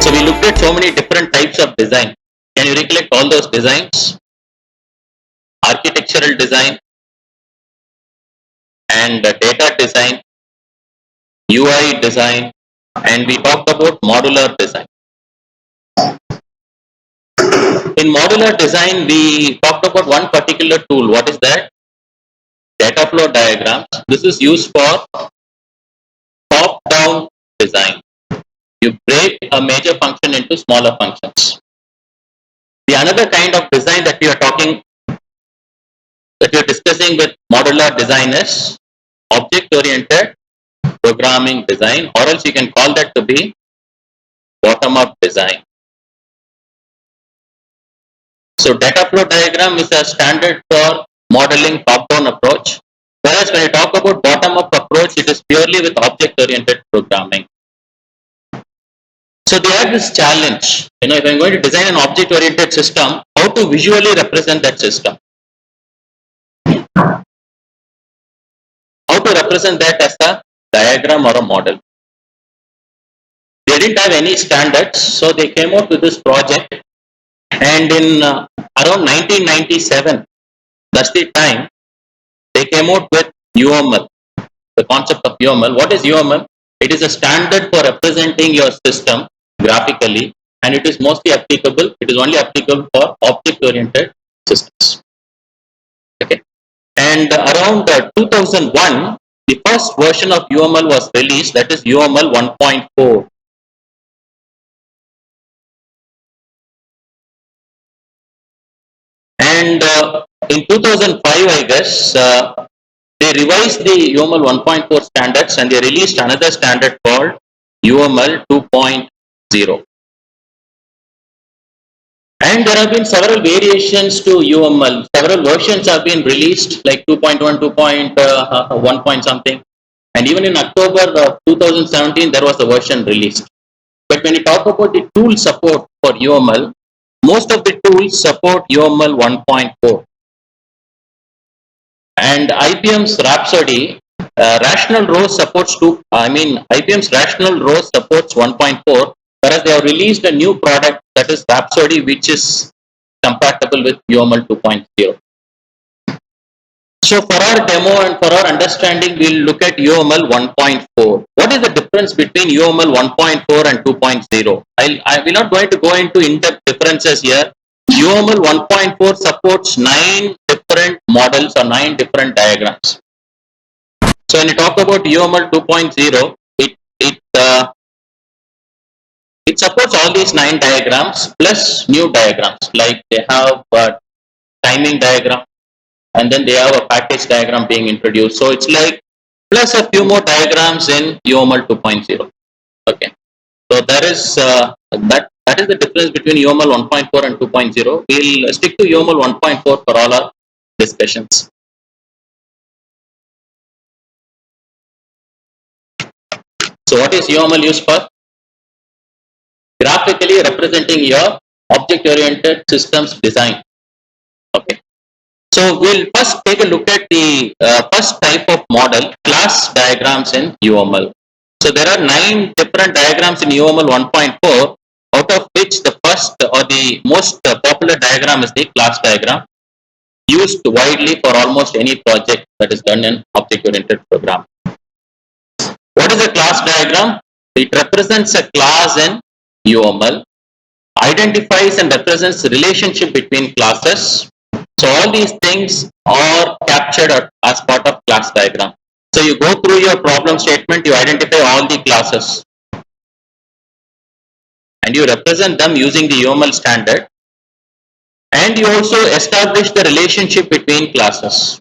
So we looked at so many different types of design. Can you recollect all those designs? Architectural design and data design, UI design, and we talked about modular design. In modular design, we talked about one particular tool. What is that? Data flow diagrams. This is used for top-down design. You break a major function into smaller functions. The another kind of design that we are discussing with modular design is object-oriented programming design, or else you can call that to be bottom-up design. So data flow diagram is a standard for modeling top-down approach, whereas when you talk about bottom-up approach, it is purely with object-oriented programming. So they have this challenge, if I'm going to design an object-oriented system, how to visually represent that system? How to represent that as a diagram or a model? They didn't have any standards, so they came out with this project, and in around 1997, that's the time, they came out with UML, the concept of UML. What is UML? It is a standard for representing your system graphically, and it is mostly applicable, it is only applicable for object-oriented systems. Okay. And around 2001, the first version of UML was released, that is UML 1.4. And in 2005, I guess, they revised the UML 1.4 standards and they released another standard called UML 2.0. And there have been several variations to UML. Several versions have been released, like 2.1, 2.1 point something. And even in October of 2017, there was a version released. But when you talk about the tool support for UML, most of the tools support UML 1.4. And IBM's Rhapsody, Rational Rose supports IBM's Rational Rose supports 1.4, whereas they have released a new product, that is Rhapsody, which is compatible with UML 2.0. So for our demo and for our understanding, we'll look at UML 1.4. What is the difference between UML 1.4 and 2.0? I will not going to go into in-depth differences here. UML 1.4 supports 9 different models or 9 different diagrams. So when you talk about UML 2.0, it supports all these 9 diagrams plus new diagrams, like they have a timing diagram, and then they have a package diagram being introduced. So it's like plus a few more diagrams in UML 2.0. Okay, so there is that is the difference between UML 1.4 and 2.0. We'll stick to UML 1.4 for all our discussions. So what is UML used for? Graphically representing your object-oriented systems design. Okay. So we'll first take a look at the first type of model, class diagrams in UML. So there are 9 different diagrams in UML 1.4, out of which the first or the most popular diagram is the class diagram, used widely for almost any project that is done in object-oriented program. What is a class diagram? It represents a class in UML, identifies and represents the relationship between classes. So all these things are captured as part of class diagram. So you go through your problem statement, you identify all the classes, and you represent them using the UML standard, and you also establish the relationship between classes,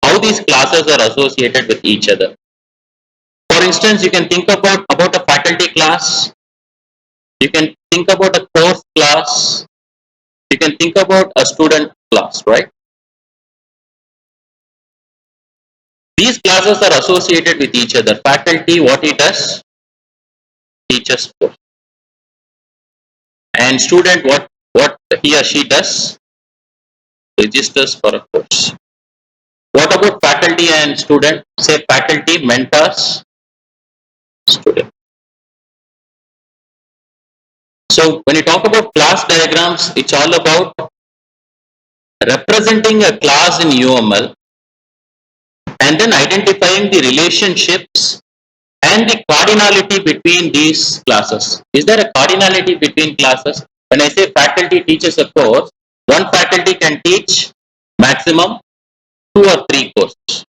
how these classes are associated with each other. For instance, you can think about a faculty class, you can think about a course class, you can think about a student class, right? These classes are associated with each other. Faculty, what he does, teaches course. And student, what he or she does, registers for a course. What about faculty and student? Say faculty mentors student. So when you talk about class diagrams, it's all about representing a class in UML and then identifying the relationships and the cardinality between these classes. Is there a cardinality between classes? When I say faculty teaches a course, one faculty can teach maximum 2 or 3 courses.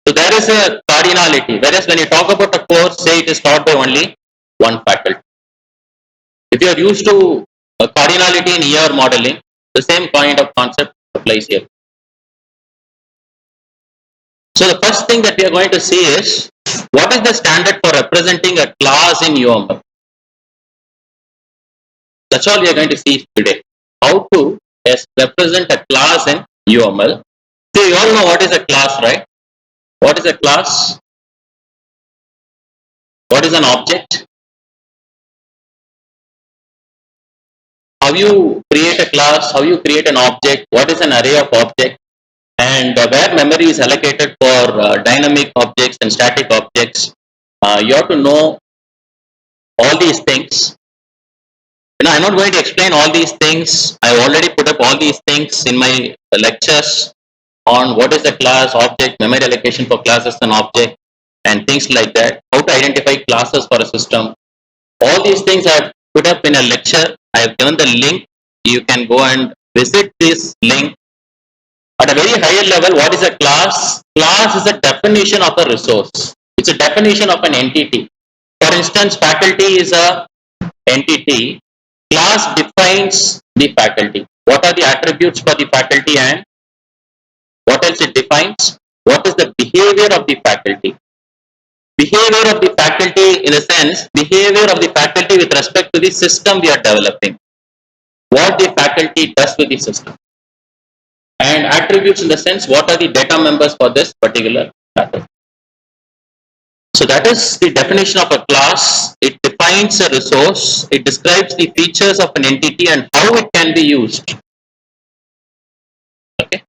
So there is a cardinality. Whereas when you talk about a course, say it is taught by only one faculty. If you are used to a cardinality in ER modeling, the same kind of concept applies here. So the first thing that we are going to see is, what is the standard for representing a class in UML? That's all we are going to see today. How to represent a class in UML. So you all know what is a class, right? What is a class? What is an object? How you create a class, how you create an object, what is an array of objects, and where memory is allocated for dynamic objects and static objects. You have to know all these things. I'm not going to explain all these things. I already put up all these things in my lectures on what is a class, object, memory allocation for classes and object, and things like that. How to identify classes for a system. All these things I have put up in a lecture. I have given the link. You can go and visit this link. At a very higher level, what is a class? Class is a definition of a resource. It's a definition of an entity. For instance, faculty is a entity. Class defines the faculty. What are the attributes for the faculty and what else it defines? What is the behavior of the faculty? Behavior of the faculty, in a sense, behavior of the faculty with respect to the system we are developing. What the faculty does with the system. And attributes in the sense, what are the data members for this particular faculty. So that is the definition of a class. It defines a resource. It describes the features of an entity and how it can be used. Okay.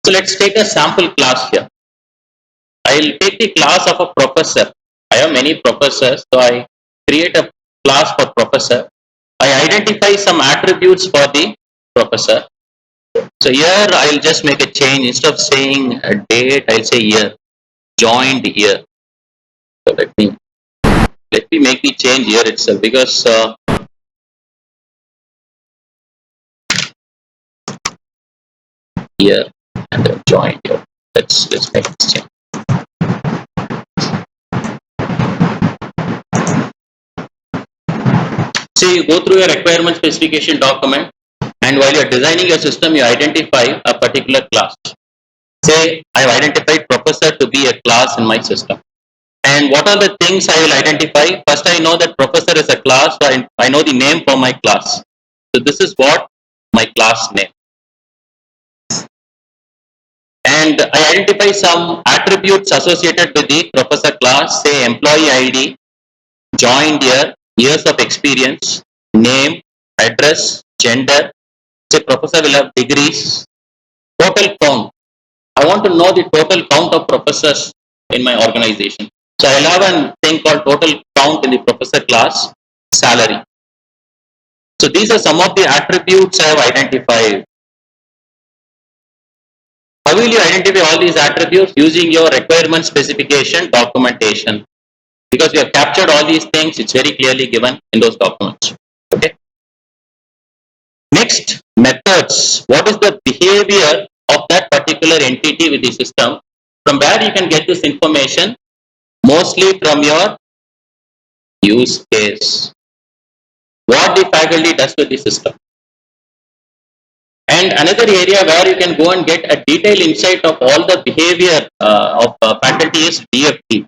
So let's take a sample class here. I'll take the class of a professor. I have many professors, so I create a class for professor. I identify some attributes for the professor. So here I'll just make a change. Instead of saying a date, I'll say year. Joined year. So let me make the change here itself, because here and then joined here. Let's make this change. So you go through your requirement specification document, and while you are designing your system, you identify a particular class. Say I have identified professor to be a class in my system. And what are the things I will identify? First, I know that professor is a class, so I know the name for my class. So this is what my class name. And I identify some attributes associated with the professor class, say employee ID, joined year, years of experience, name, address, gender. Say professor will have degrees, total count. I want to know the total count of professors in my organization. So I'll have a thing called total count in the professor class, salary. So these are some of the attributes I have identified. How will you identify all these attributes? Using your requirement specification documentation. Because we have captured all these things, it's very clearly given in those documents. Okay. Next, methods. What is the behavior of that particular entity with the system? From where you can get this information? Mostly from your use case. What the faculty does with the system. And another area where you can go and get a detailed insight of all the behavior of faculty is DFT.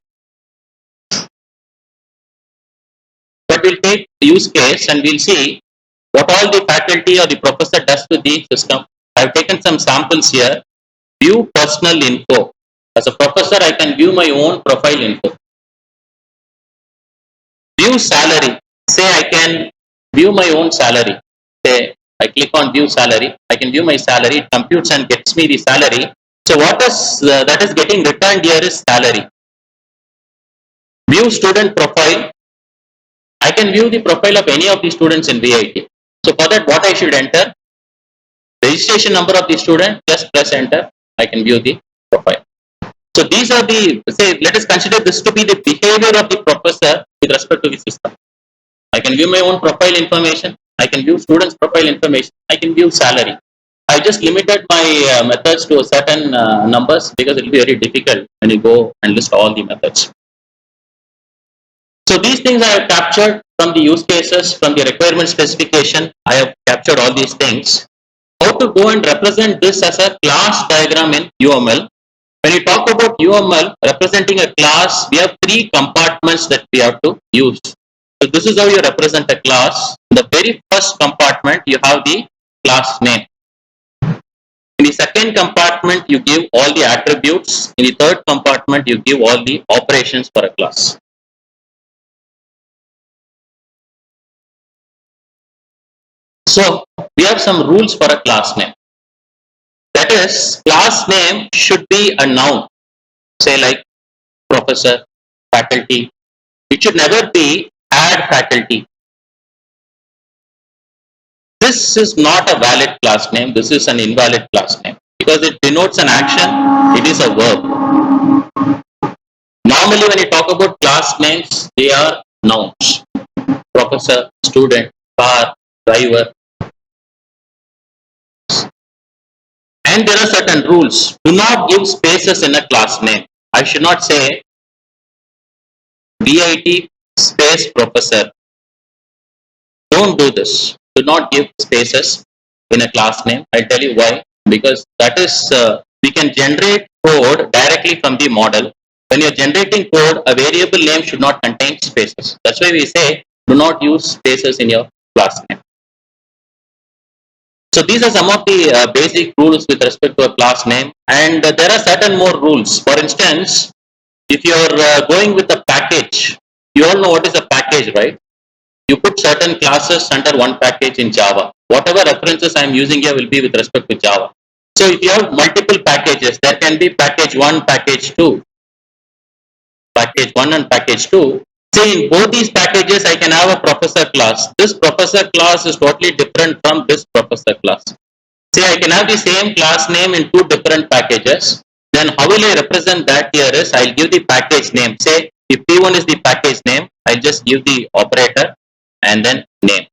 But we'll take use case and we'll see what all the faculty or the professor does with the system. I've taken some samples here. View personal info. As a professor, I can view my own profile info. View salary. Say I can view my own salary. Say I click on view salary. I can view my salary. It computes and gets me the salary. So what is that is getting returned here is salary. View student profile. I can view the profile of any of the students in VIT. So for that, what I should enter? Registration number of the student, just press enter. I can view the profile. So these are the, say, let us consider this to be the behavior of the professor with respect to the system. I can view my own profile information. I can view students' profile information. I can view salary. I just limited my methods to a certain numbers because it will be very difficult when you go and list all the methods. So these things I have captured from the use cases, from the requirement specification. I have captured all these things. How to go and represent this as a class diagram in UML? When you talk about UML representing a class, we have three compartments that we have to use. So this is how you represent a class. In the very first compartment, you have the class name. In the second compartment, you give all the attributes. In the third compartment, you give all the operations for a class. So we have some rules for a class name. That is, class name should be a noun. Say like professor, faculty. It should never be add faculty. This is not a valid class name. This is an invalid class name because it denotes an action. It is a verb. Normally, when you talk about class names, they are nouns. Professor, student, car, driver. And there are certain rules. Do not give spaces in a class name. I should not say VIT space professor. Don't do this. Do not give spaces in a class name. I'll tell you why. Because that is, we can generate code directly from the model. When you're generating code, a variable name should not contain spaces. That's why we say do not use spaces in your class name. So these are some of the basic rules with respect to a class name, and there are certain more rules. For instance, if you're going with a package, you all know what is a package, right? You put certain classes under one package in Java. Whatever references I am using here will be with respect to Java. So if you have multiple packages, there can be package 1, package 2, package 1 and package 2. See, in both these packages, I can have a professor class. This professor class is totally different from this professor class. See, I can have the same class name in two different packages. Then how will I represent that here is, I'll give the package name. Say, if P1 is the package name, I'll just give the operator and then name.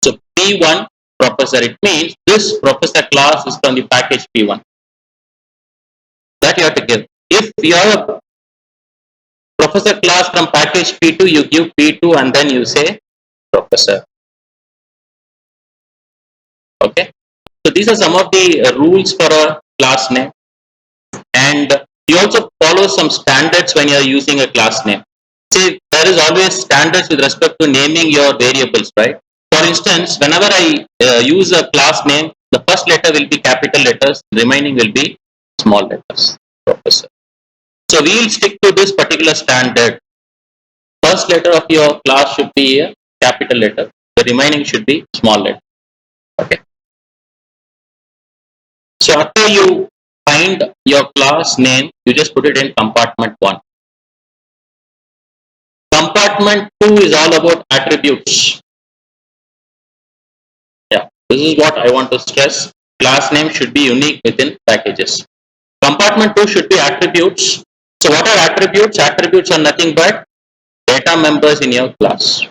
So P1 professor, it means this professor class is from the package P1. That you have to give. If you have a professor class from package P2, you give P2 and then you say professor. Okay. So these are some of the rules for a class name. And you also follow some standards when you are using a class name. See, there is always standards with respect to naming your variables, right? For instance, whenever I use a class name, the first letter will be capital letters, the remaining will be small letters. Professor. So we will stick to this particular standard. First letter of your class should be a capital letter. The remaining should be small letter. Okay. So after you find your class name, you just put it in compartment 1. Compartment 2 is all about attributes. Yeah, this is what I want to stress. Class name should be unique within packages. Compartment 2 should be attributes. So what are attributes? Attributes are nothing but data members in your class.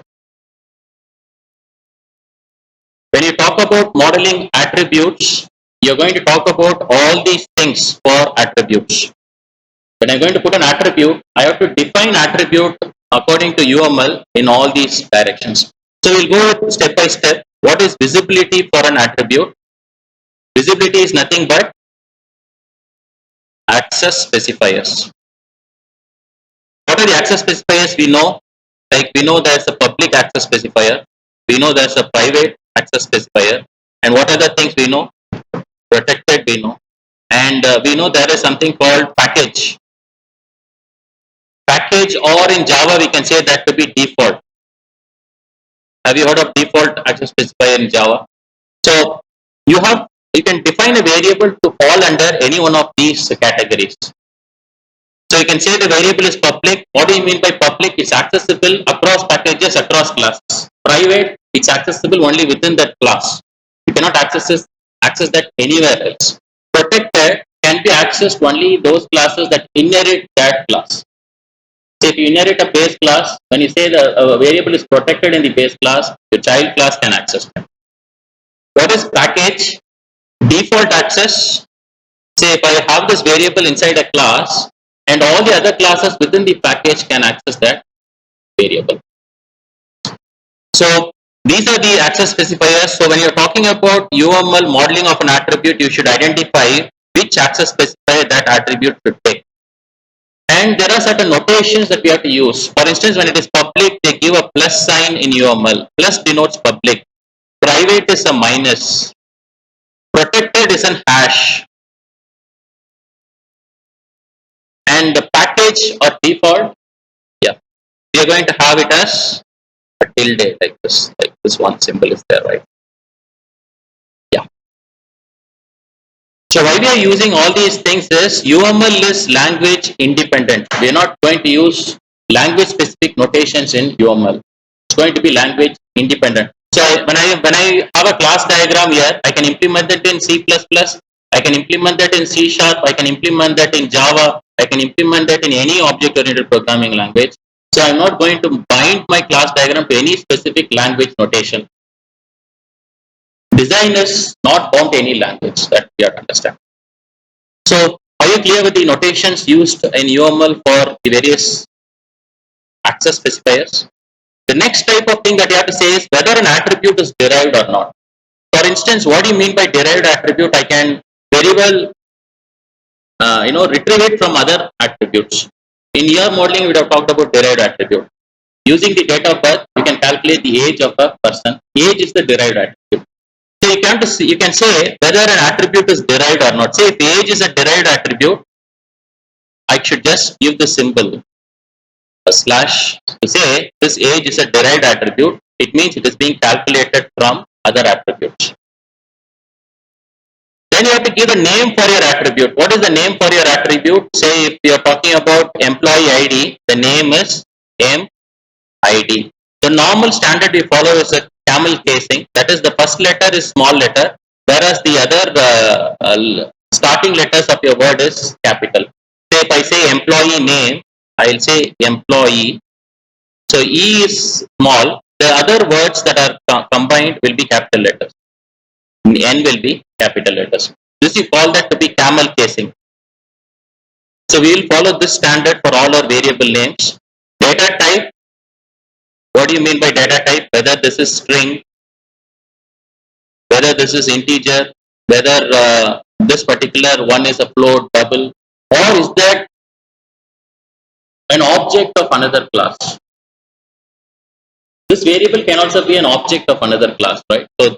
When you talk about modeling attributes, you're going to talk about all these things for attributes. When I'm going to put an attribute, I have to define attribute according to UML in all these directions. So we'll go step by step. What is visibility for an attribute? Visibility is nothing but access specifiers. What are the access specifiers? We know, like we know there's a public access specifier, we know there's a private access specifier, and what other things we know? Protected we know, and we know there is something called package. Package, or in Java we can say that to be default. Have you heard of default access specifier in Java? So you can define a variable to fall under any one of these categories. So you can say the variable is public. What do you mean by public? It's accessible across packages, across classes. Private, it's accessible only within that class. You cannot access that anywhere else. Protected can be accessed only those classes that inherit that class. So if you inherit a base class, when you say the variable is protected in the base class, your child class can access it. What is package? Default access. Say if I have this variable inside a class and all the other classes within the package can access that variable. So these are the access specifiers. So when you're talking about UML modeling of an attribute, you should identify which access specifier that attribute should take. And there are certain notations that we have to use. For instance, when it is public, they give a plus sign in UML. Plus denotes public. Private is a minus. Protected is an hash. And the package or default, yeah, we are going to have it as a tilde like this one symbol is there, right? Yeah. So why we are using all these things is UML is language independent. We are not going to use language specific notations in UML. It's going to be language independent. So when I have a class diagram here, I can implement that in C++, I can implement that in C#, I can implement that in Java, I can implement that in any object-oriented programming language. So I'm not going to bind my class diagram to any specific language notation. Design is not bound to any language, that you have to understand. So are you clear with the notations used in UML for the various access specifiers? The next type of thing that you have to say is whether an attribute is derived or not. For instance, what do you mean by derived attribute? I can very well retrieve it from other attributes. In ER modeling, we would have talked about derived attribute. Using the date of birth, you can calculate the age of a person. Age is the derived attribute. So you can say whether an attribute is derived or not. Say if age is a derived attribute, I should just give the symbol a slash to say this age is a derived attribute. It means it is being calculated from other attributes. Then you have to give a name for your attribute. What is the name for your attribute? Say if you are talking about employee ID, the name is MID. The normal standard we follow is a camel casing. That is, the first letter is small letter, whereas the other starting letters of your word is capital. Say if I say employee name, I will say employee. So E is small. The other words that are combined will be capital letters. N will be capital letters. This you call that to be camel casing. So we will follow this standard for all our variable names. Data type. What do you mean by data type? Whether this is string, whether this is integer, whether this particular one is a float, double, or is that an object of another class? This variable can also be an object of another class, right? So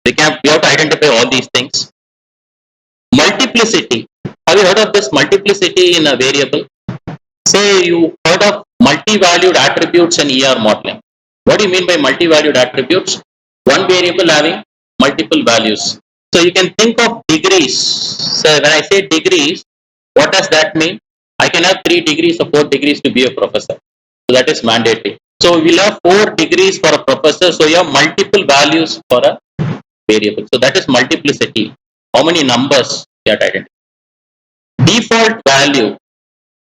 we have to identify all these things. Multiplicity. Have you heard of this multiplicity in a variable? Say you heard of multi-valued attributes in ER modeling. What do you mean by multi-valued attributes? One variable having multiple values. So you can think of degrees. So when I say degrees, what does that mean? I can have 3 degrees or 4 degrees to be a professor. So that is mandatory. So we'll have 4 degrees for a professor. So you have multiple values for a variable. So that is multiplicity. How many numbers you have to identify? Default value.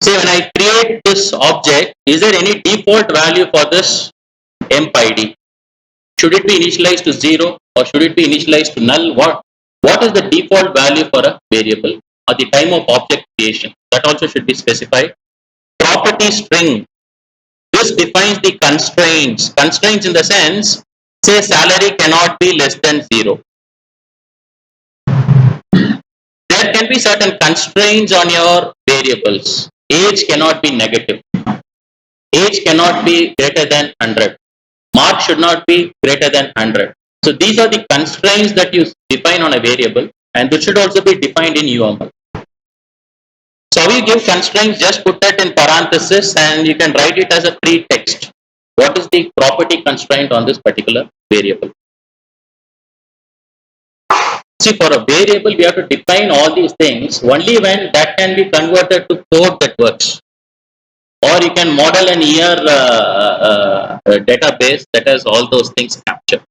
Say when I create this object, is there any default value for this MID? Should it be initialized to 0 or should it be initialized to null? What is the default value for a variable at the time of object creation? That also should be specified. Property string. This defines the constraints. Constraints in the sense, say salary cannot be less than 0. There can be certain constraints on your variables. Age cannot be negative. Age cannot be greater than 100. Mark should not be greater than 100. So these are the constraints that you define on a variable, and which should also be defined in UML. So we give constraints, just put that in parenthesis and you can write it as a pretext. What is the property constraint on this particular variable? See, for a variable, we have to define all these things only when that can be converted to code that works. Or you can model an year database that has all those things captured.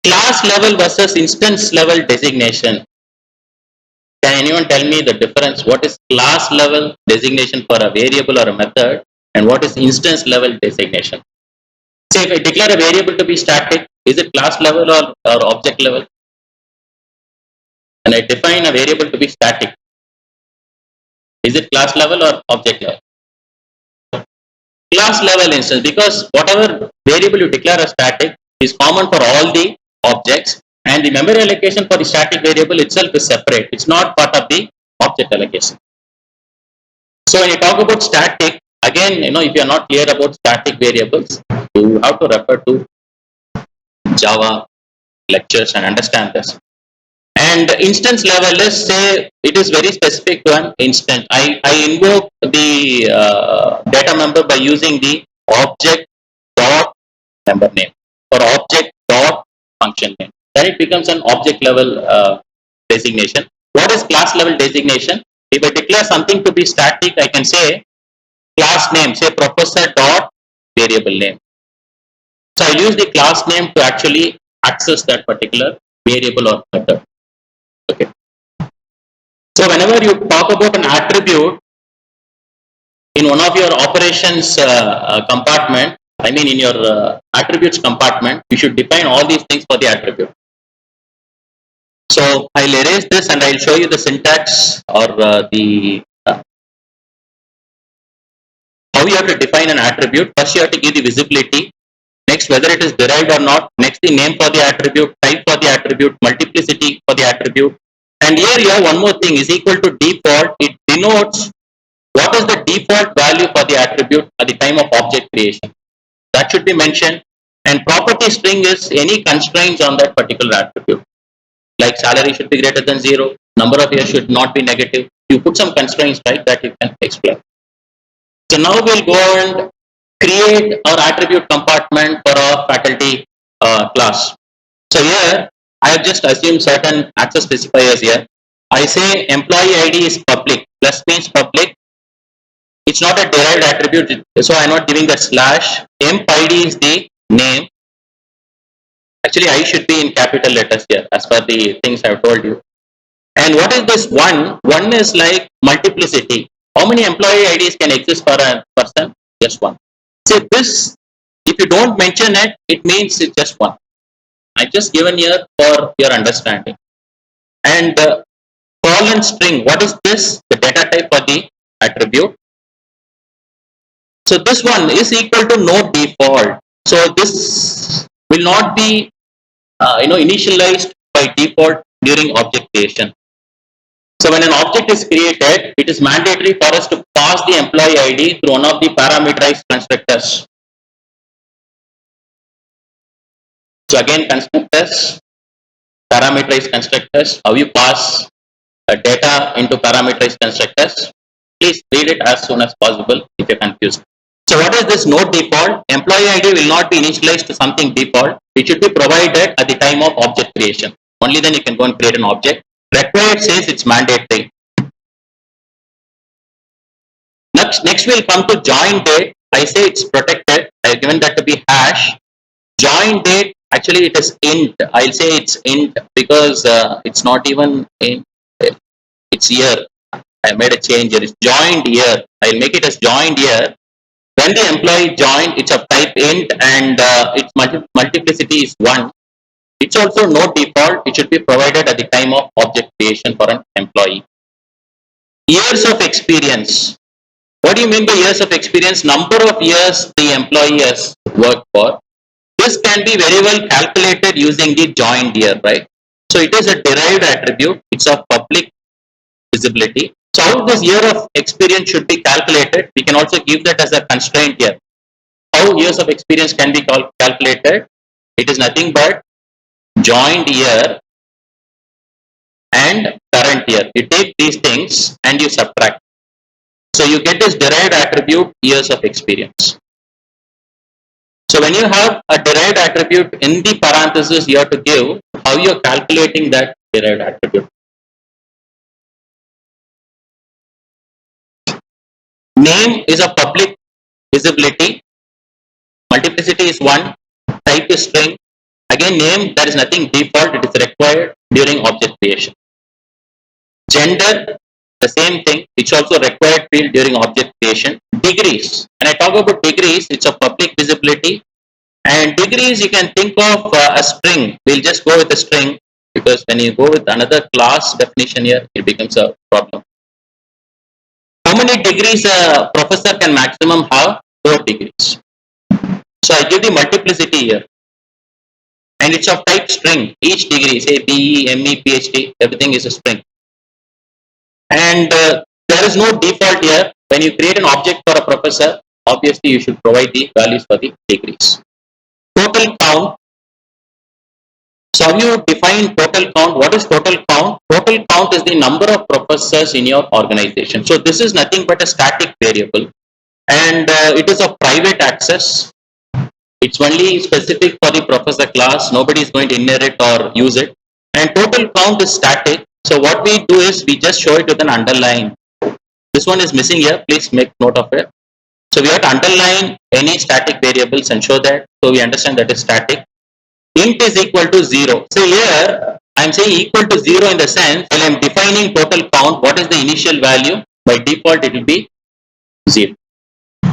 Class level versus instance level designation. Can anyone tell me the difference? What is class level designation for a variable or a method, and what is instance level designation? Say if I declare a variable to be static, is it class level or object level? And I define a variable to be static, is it class level or object level? Class level instance, because whatever variable you declare as static is common for all the objects, and the memory allocation for the static variable itself is separate. It's not part of the object allocation. So when you talk about static, again, if you are not clear about static variables, you have to refer to Java lectures and understand this. And instance level is, say, it is very specific to an instance. I invoke the data member by using the object dot member name or object dot function name. Then it becomes an object level designation. What is class level designation? If I declare something to be static, I can say class name, say professor dot variable name. So I use the class name to actually access that particular variable or method. Okay. So whenever you talk about an attribute in one of your operations compartment, I mean in your attributes compartment, you should define all these things for the attribute. So I'll erase this and I'll show you the syntax or how you have to define an attribute. First you have to give the visibility. Next, whether it is derived or not. Next, the name for the attribute, type for the attribute, multiplicity for the attribute. And here you have one more thing, is equal to default. It denotes what is the default value for the attribute at the time of object creation. That should be mentioned. And property string is any constraints on that particular attribute. Like salary should be greater than 0, number of years should not be negative. You put some constraints, right, that you can explain. So now we'll go and create our attribute compartment for our faculty class. So here I have just assumed certain access specifiers here. I say employee ID is public. Plus means public. It's not a derived attribute, so I'm not giving the slash. Emp ID is the name. Actually, I should be in capital letters here as per the things I've told you. And what is this one? One is like multiplicity. How many employee IDs can exist for a person? Just one. So this, if you don't mention it, it means it's just one. I just given here for your understanding. And colon string, what is this? The data type for the attribute. So this one is equal to no default. So this will not be initialized by default during object creation. So when an object is created, it is mandatory for us to pass the employee ID through one of the parameterized constructors. So again, constructors, parameterized constructors, how you pass data into parameterized constructors. Please read it as soon as possible if you're confused. So what is this no default? Employee ID will not be initialized to something default. It should be provided at the time of object creation. Only then you can go and create an object. Required says it's mandatory. Next we'll come to join date. I say it's protected. I have given that to be hash. Join date, actually it is int. I'll say it's int because it's not even int. It's year. I made a change here. It's joined year. I'll make it as joined year. When the employee joined, it's of type int and its multiplicity is 1. It's also no default. It should be provided at the time of object creation for an employee. Years of experience. What do you mean by years of experience? Number of years the employee has worked for. This can be very well calculated using the joined year, right? So it is a derived attribute. It's of public visibility. So how this year of experience should be calculated? We can also give that as a constraint here. How years of experience can be calculated? It is nothing but joined year and current year. You take these things and you subtract. So you get this derived attribute years of experience. So when you have a derived attribute in the parenthesis, you have to give how you are calculating that derived attribute. Name is a public visibility. Multiplicity is 1. Type is string. Again, name, there is nothing default. It is required during object creation. Gender, the same thing. It's also required field during object creation. Degrees. When I talk about degrees, it's a public visibility. And degrees, you can think of a string. We'll just go with a string because when you go with another class definition here, it becomes a problem. How many degrees a professor can maximum have? 4 degrees. So I give the multiplicity here. And it's of type string. Each degree, say BE, ME, PhD, everything is a string. And there is no default here. When you create an object for a professor, obviously you should provide the values for the degrees. Total count. So how you define total count? What is total count? Total count is the number of professors in your organization. So this is nothing but a static variable. And it is of private access. It's only specific for the professor class. Nobody is going to inherit or use it. And total count is static. So what we do is we just show it with an underline. This one is missing here. Please make note of it. So we have to underline any static variables and show that. So we understand that is static. Int is equal to 0. So here I am saying equal to 0 in the sense when I am defining total count, what is the initial value? By default it will be 0.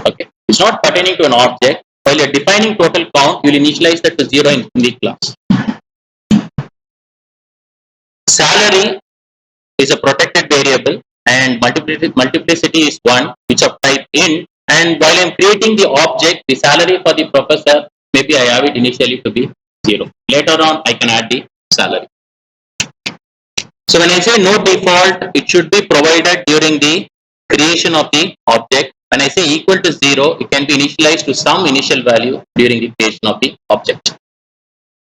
Okay. It's not pertaining to an object. While you are defining total count, you will initialize that to 0 in the class. Salary is a protected variable and multiplicity is 1, which of type int. And while I am creating the object, the salary for the professor, maybe I have it initially to be 0. Later on, I can add the salary. So when I say no default, it should be provided during the creation of the object. When I say equal to 0, it can be initialized to some initial value during the creation of the object.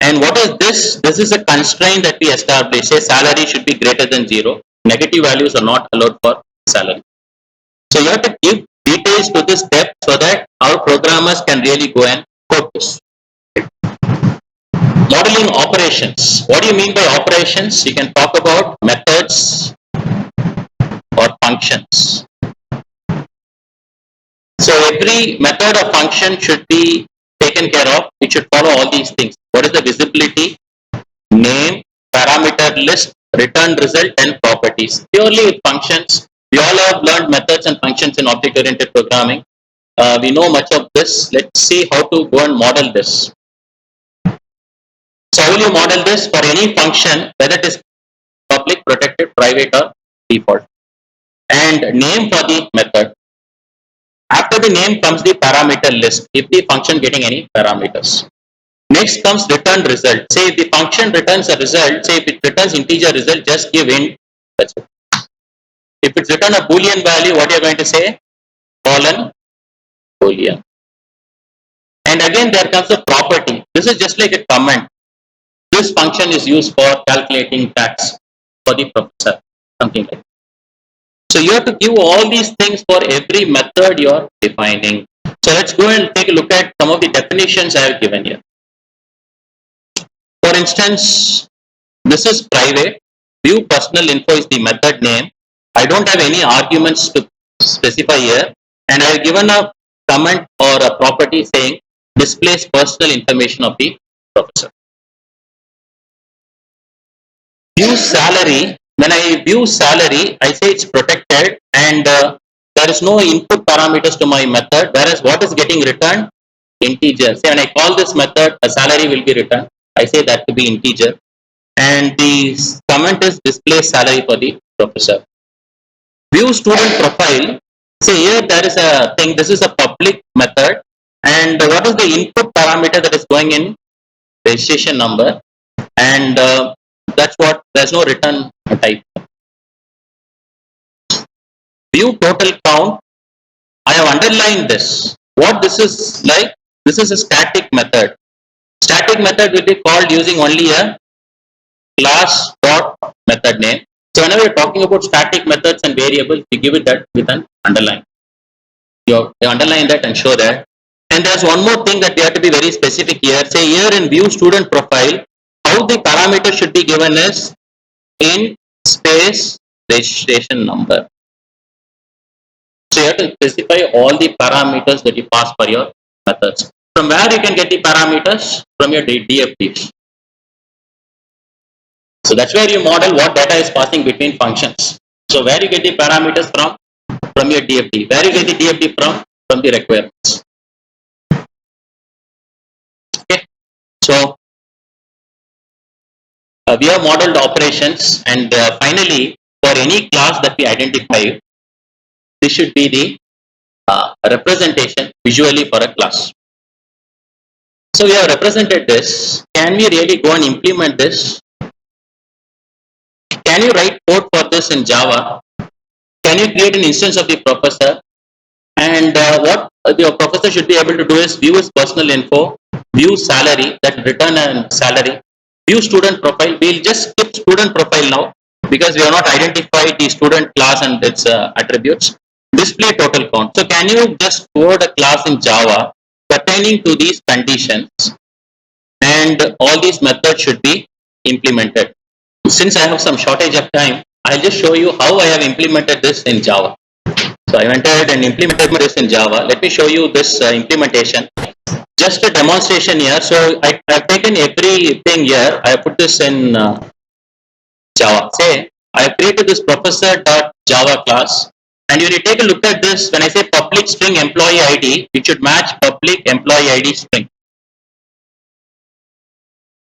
And what is this? This is a constraint that we establish. Say salary should be greater than 0. Negative values are not allowed for salary. So you have to give details to this step so that our programmers can really go and code this. Modeling operations. What do you mean by operations? You can talk about methods or functions. So every method or function should be taken care of. It should follow all these things. What is the visibility, name, parameter list, return result, and properties. Purely with functions. We all have learned methods and functions in object-oriented programming. We know much of this. Let's see how to go and model this. So how will you model this for any function, whether it is public, protected, private, or default? And name for the method. After the name comes the parameter list, if the function getting any parameters. Next comes return result. Say if the function returns a result, say if it returns integer result, just give int. That's it. If it's return a boolean value, what you are going to say? Colon boolean. And again there comes a property. This is just like a comment. This function is used for calculating tax for the professor. Something like that. So you have to give all these things for every method you are defining. So let's go and take a look at some of the definitions I have given here. For instance, this is private. View personal info is the method name. I don't have any arguments to specify here. And I have given a comment or a property saying displays personal information of the professor. View salary. When I view salary, I say it's protected and there is no input parameters to my method, whereas what is getting returned? Integer. Say when I call this method, a salary will be returned. I say that to be integer. And the comment is display salary for the professor. View student profile. Say here there is a thing, this is a public method. And what is the input parameter that is going in? Registration number. And that's what, there's no return type. View total count. I have underlined this. What this is like? This is a static method. Static method will be called using only a class dot method name. So whenever you're talking about static methods and variables, you give it that with an underline. You underline that and show that. And there's one more thing that we have to be very specific here. Say here in view student profile, how the parameter should be given is in space registration number. So you have to specify all the parameters that you pass for your methods. From where you can get the parameters? From your DFDs. So that's where you model what data is passing between functions. So where you get the parameters from? From your DFD. Where you get the DFD from? From the requirements. Okay. So we have modeled operations, and finally, for any class that we identify, this should be the representation visually for a class. So we have represented this. Can we really go and implement this? Can you write code for this in Java? Can you create an instance of the professor? And what the professor should be able to do is view his personal info, view salary, that return and salary, view student profile. We'll just skip student profile now because we have not identified the student class and its attributes. Display total count. So can you just code a class in Java pertaining to these conditions, and all these methods should be implemented. Since I have some shortage of time, I'll just show you how I have implemented this in Java. So I went ahead and implemented this in Java. Let me show you this implementation. Just a demonstration here. So I have taken everything here. I have put this in Java. Say I have created this professor.java class. And when you take a look at this, when I say public string employee ID, it should match public employee ID string.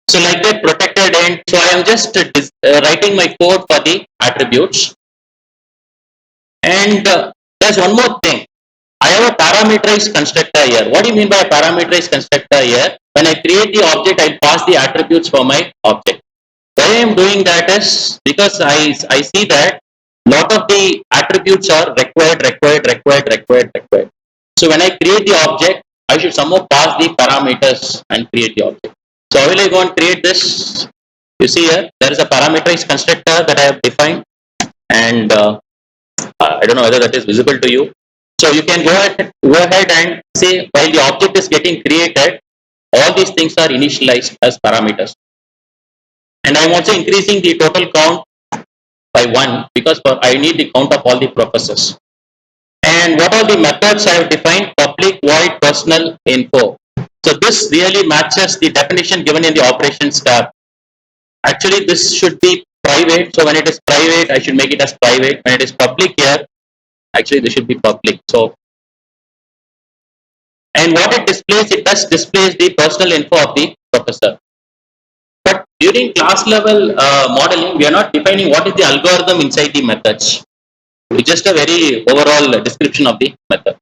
So like that protected end. So I am just writing my code for the attributes. And there's one more thing. I have a parameterized constructor here. What do you mean by a parameterized constructor here? When I create the object, I pass the attributes for my object. Why I am doing that is because I see that lot of the attributes are required. So when I create the object, I should somehow pass the parameters and create the object. So how will I go and create this? You see here, there is a parameterized constructor that I have defined, and I don't know whether that is visible to you. So you can go ahead and say while the object is getting created, all these things are initialized as parameters. And I am also increasing the total count by 1 because I need the count of all the professors. And what are the methods I have defined? Public void personal info. So this really matches the definition given in the operations tab. Actually, this should be private. So when it is private, I should make it as private. When it is public here, actually this should be public. So, and what it displays, it does displays the personal info of the professor. But during class level modeling, we are not defining what is the algorithm inside the methods. It's just a very overall description of the method.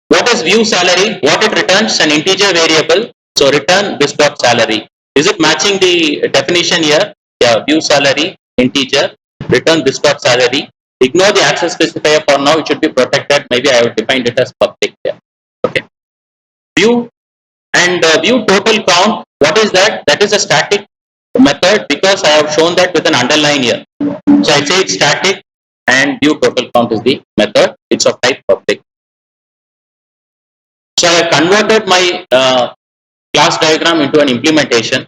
What is view salary? What it returns? An integer variable. So return this dot salary. Is it matching the definition here? Yeah, view salary, integer, return this dot salary. Ignore the access specifier for now. It should be protected. Maybe I have defined it as public here. Okay. View and view total count. What is that? That is a static method because I have shown that with an underline here. So I say it's static, and view total count is the method. It's of type public. So I have converted my class diagram into an implementation,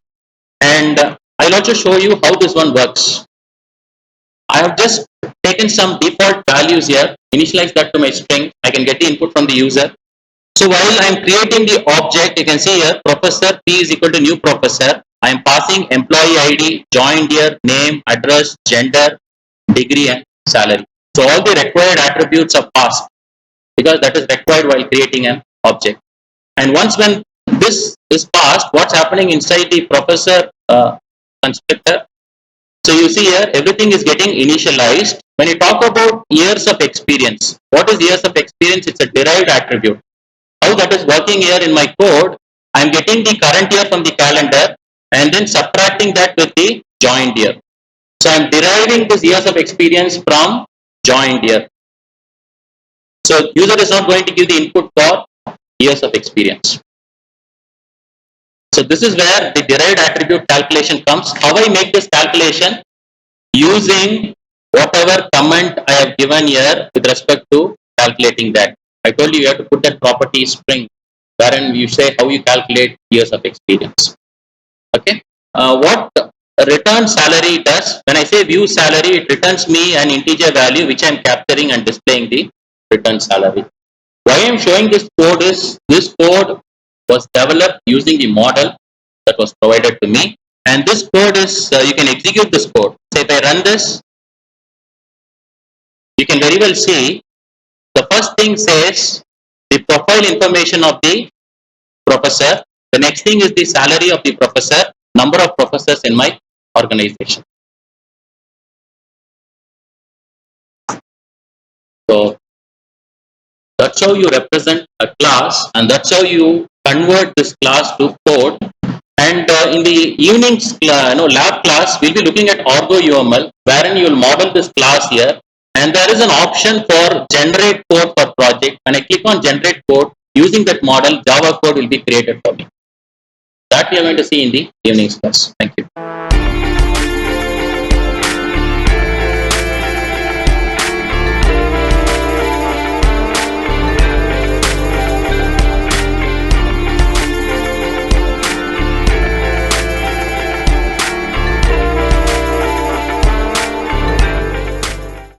and I'll also show you how this one works. I have just taken some default values here, initialize that to my string. I can get the input from the user. So while I am creating the object, you can see here professor P is equal to new professor. I am passing employee ID, joined year, name, address, gender, degree, and salary. So all the required attributes are passed because that is required while creating an object. And once when this is passed, what's happening inside the professor constructor? So you see here, everything is getting initialized. When you talk about years of experience, what is years of experience? It's a derived attribute. How that is working here in my code, I am getting the current year from the calendar and then subtracting that with the joined year. So I am deriving this years of experience from joined year. So user is not going to give the input for years of experience. So this is where the derived attribute calculation comes. How I make this calculation? Using whatever comment I have given here with respect to calculating that. I told you have to put that property string wherein you say how you calculate years of experience. Okay. What return salary does, when I say view salary, it returns me an integer value which I am capturing and displaying the return salary. Why I am showing this code is this code was developed using the model that was provided to me, and this code is you can execute this code. So if I run this, you can very well see the first thing says the profile information of the professor. The next thing is the salary of the professor, number of professors in my organization. So that's how you represent a class, and that's how you convert this class to code. And in the evenings lab class, we'll be looking at Argo UML, wherein you will model this class here. And there is an option for generate code for project. When I click on generate code, using that model, Java code will be created for me. That we are going to see in the evenings class. Thank you.